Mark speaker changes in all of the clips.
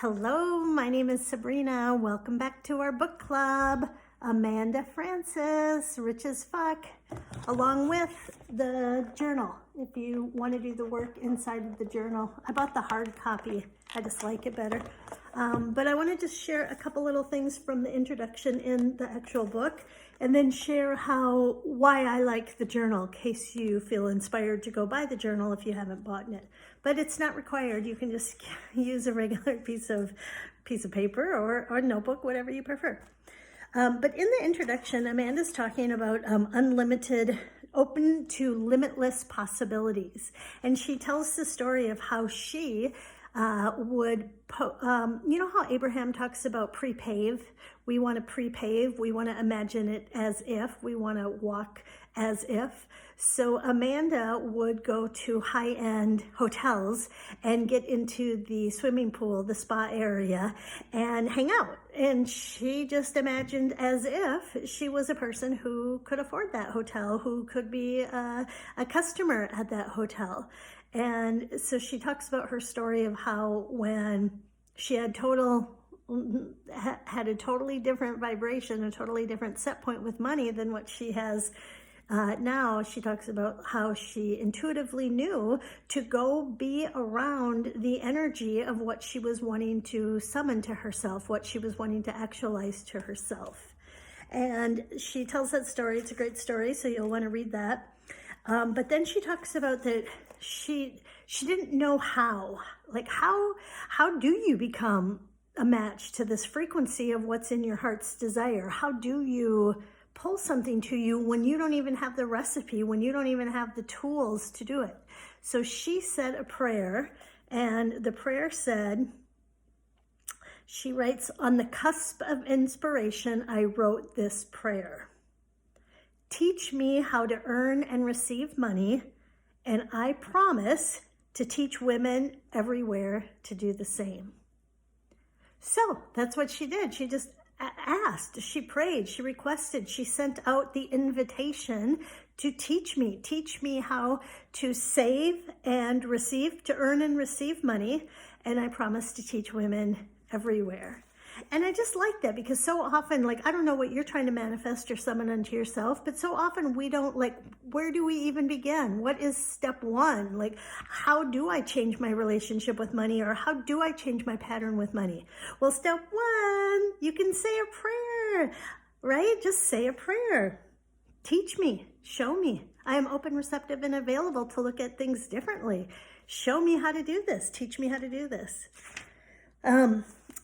Speaker 1: Hello, my name is Sabrina. Welcome back to our book club. Amanda Francis, Rich as Fuck, along with the journal. If you want to do the work inside of the journal. I bought the hard copy. I just like it better. But I want to just share a couple little things from the introduction in the actual book, and then share why I like the journal, in case you feel inspired to go buy the journal if you haven't bought it. But it's not required. You can just use a regular piece of paper or notebook, whatever you prefer. But in the introduction, Amanda's talking about unlimited, open to limitless possibilities. And she tells the story of how she you know how Abraham talks about pre-pave? We want to pre-pave. We want to imagine it as if. We want to walk as if. So Amanda would go to high-end hotels and get into the swimming pool, the spa area, and hang out. And she just imagined as if she was a person who could afford that hotel, who could be a customer at that hotel. And so she talks about her story of how when she had a totally different vibration, a totally different set point with money than what she has now. She talks about how she intuitively knew to go be around the energy of what she was wanting to summon to herself, what she was wanting to actualize to herself. And she tells that story. It's a great story, so you'll want to read that. But then she talks about that she didn't know how. Like, how do you become a match to this frequency of what's in your heart's desire? How do you pull something to you when you don't even have the recipe, when you don't even have the tools to do it? So she said a prayer, and the prayer said, she writes, "On the cusp of inspiration, I wrote this prayer. Teach me how to earn and receive money, and I promise to teach women everywhere to do the same." So that's what she did. She just asked, she prayed, she requested, she sent out the invitation to teach me how to save and receive, to earn and receive money, and I promise to teach women everywhere. And I just like that, because so often, like, I don't know what you're trying to manifest or summon unto yourself, but so often we don't, like, where do we even begin? What is step one? Like, how do I change my relationship with money, or how do I change my pattern with money? Well, step one, you can say a prayer, right? Just say a prayer. Teach me, show me. I am open, receptive, and available to look at things differently. Show me how to do this. Teach me how to do this.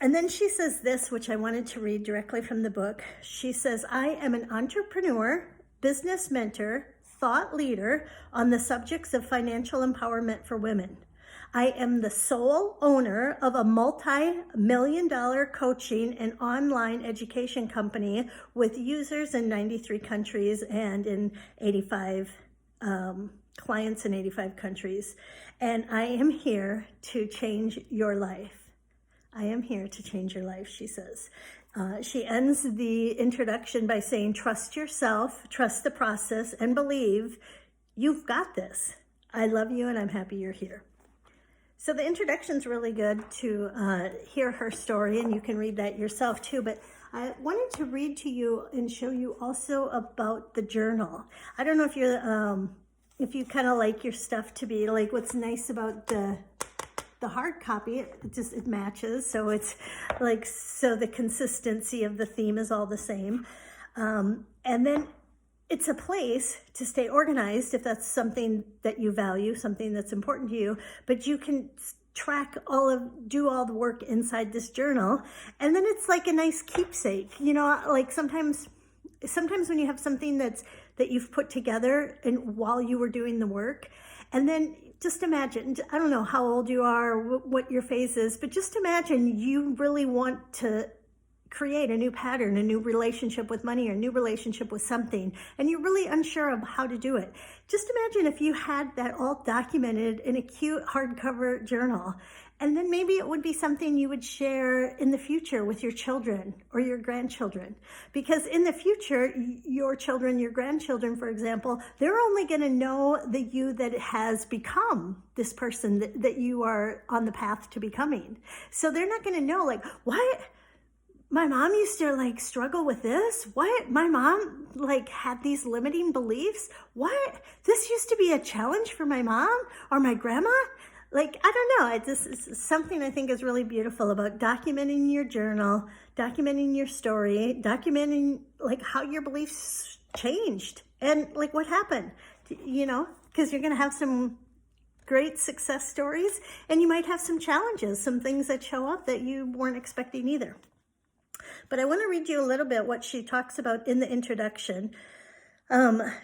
Speaker 1: And then she says this, which I wanted to read directly from the book. She says, "I am an entrepreneur, business mentor, thought leader on the subjects of financial empowerment for women. I am the sole owner of a multi-million-dollar coaching and online education company with users in 93 countries and in 85 clients in 85 countries. And I am here to change your life. I am here to change your life," she says. She ends the introduction by saying, "Trust yourself, trust the process, and believe you've got this. I love you, and I'm happy you're here." So the introduction's really good to hear her story, and you can read that yourself too. But I wanted to read to you and show you also about the journal. I don't know if if you kind of like your stuff to be like, what's nice about the hard copy, it matches, so it's like, so the consistency of the theme is all the same, and then it's a place to stay organized if that's something that you value, something that's important to you. But you can track do all the work inside this journal, and then it's like a nice keepsake. You know, like sometimes when you have something that you've put together and while you were doing the work, and then just imagine, I don't know how old you are, what your phase is, but just imagine you really want to create a new pattern, a new relationship with money, or a new relationship with something, and you're really unsure of how to do it. Just imagine if you had that all documented in a cute hardcover journal, and then maybe it would be something you would share in the future with your children or your grandchildren. Because in the future, your children, your grandchildren, for example, they're only going to know the you that has become this person that you are on the path to becoming. So they're not going to know, like, what? My mom used to like struggle with this. What? My mom like had these limiting beliefs. What? This used to be a challenge for my mom or my grandma. Like, I don't know. It's something I think is really beautiful about documenting your journal, documenting your story, documenting like how your beliefs changed and like what happened, you know, because you're going to have some great success stories and you might have some challenges, some things that show up that you weren't expecting either. But I want to read you a little bit what she talks about in the introduction.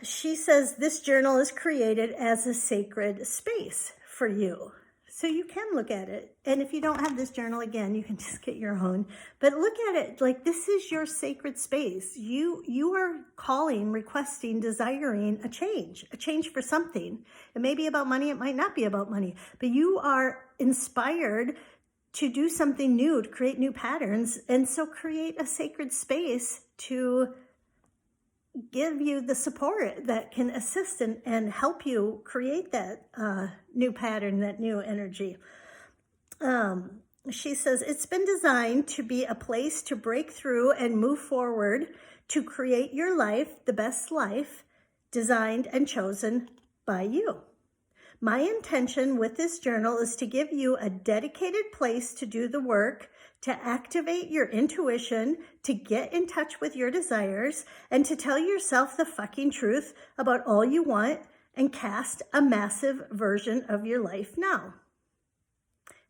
Speaker 1: She says this journal is created as a sacred space for you. So you can look at it. And if you don't have this journal, again, you can just get your own. But look at it like this is your sacred space. You are calling, requesting, desiring a change for something. It may be about money. It might not be about money. But you are inspired to do something new, to create new patterns. And so create a sacred space to give you the support that can assist and help you create that new pattern, that new energy. She says, it's been designed to be a place to break through and move forward to create your life, the best life, designed and chosen by you. My intention with this journal is to give you a dedicated place to do the work, to activate your intuition, to get in touch with your desires, and to tell yourself the fucking truth about all you want and cast a massive version of your life now.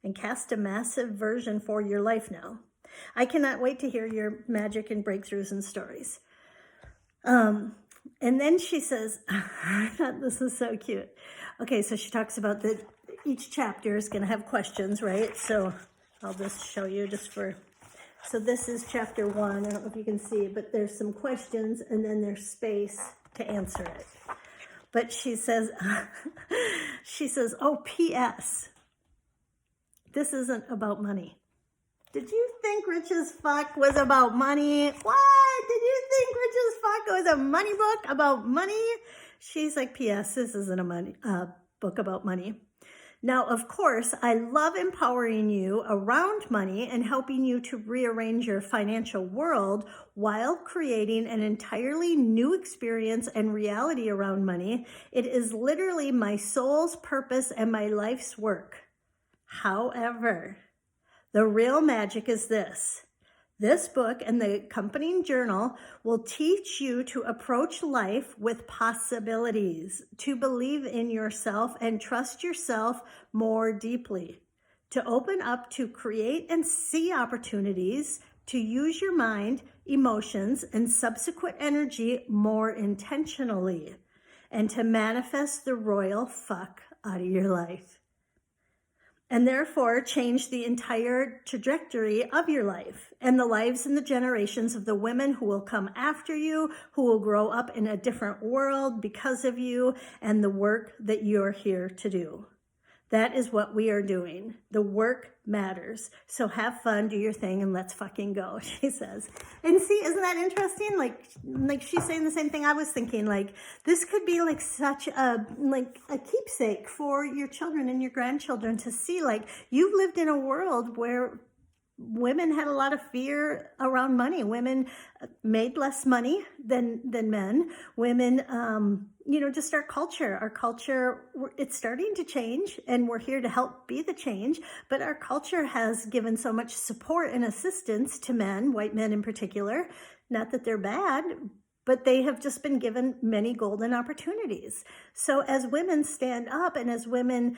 Speaker 1: And cast a massive version for your life now. I cannot wait to hear your magic and breakthroughs and stories. And then she says, I thought this was so cute. Okay, so she talks about that each chapter is going to have questions, right? So I'll just show you so this is chapter 1. I don't know if you can see, but there's some questions and then there's space to answer it. But she says, oh, P.S. This isn't about money. Did you think Rich as Fuck was about money? What? Did you think Rich as Fuck was a money book about money? She's like, P.S. This isn't a book about money. Now, of course, I love empowering you around money and helping you to rearrange your financial world while creating an entirely new experience and reality around money. It is literally my soul's purpose and my life's work. However, the real magic is this. This book and the accompanying journal will teach you to approach life with possibilities, to believe in yourself and trust yourself more deeply, to open up to create and see opportunities, to use your mind, emotions, and subsequent energy more intentionally, and to manifest the royal fuck out of your life. And therefore change the entire trajectory of your life and the lives and the generations of the women who will come after you, who will grow up in a different world because of you and the work that you're here to do. That is what we are doing. The work matters. So have fun, do your thing, and let's fucking go, she says. And see, isn't that interesting? Like she's saying the same thing I was thinking. Like, this could be like such a keepsake for your children and your grandchildren to see. Like, you've lived in a world where women had a lot of fear around money. Women made less money than men. Women, just our culture, it's starting to change, and we're here to help be the change. But our culture has given so much support and assistance to men, white men in particular. Not that they're bad, but they have just been given many golden opportunities. So as women stand up and as women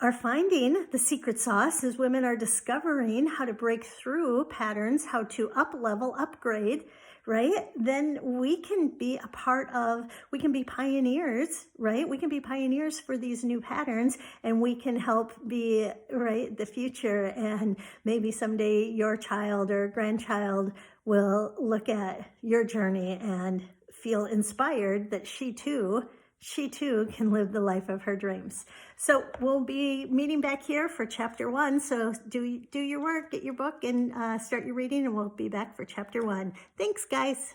Speaker 1: are finding the secret sauce, as women are discovering how to break through patterns, how to up-level, upgrade, right? Then we can be a part of, we can be pioneers, right? We can be pioneers for these new patterns, and we can help be, right, the future. And maybe someday your child or grandchild will look at your journey and feel inspired that she too can live the life of her dreams. So we'll be meeting back here for chapter 1. So do your work, get your book, and start your reading, and we'll be back for chapter 1. Thanks, guys.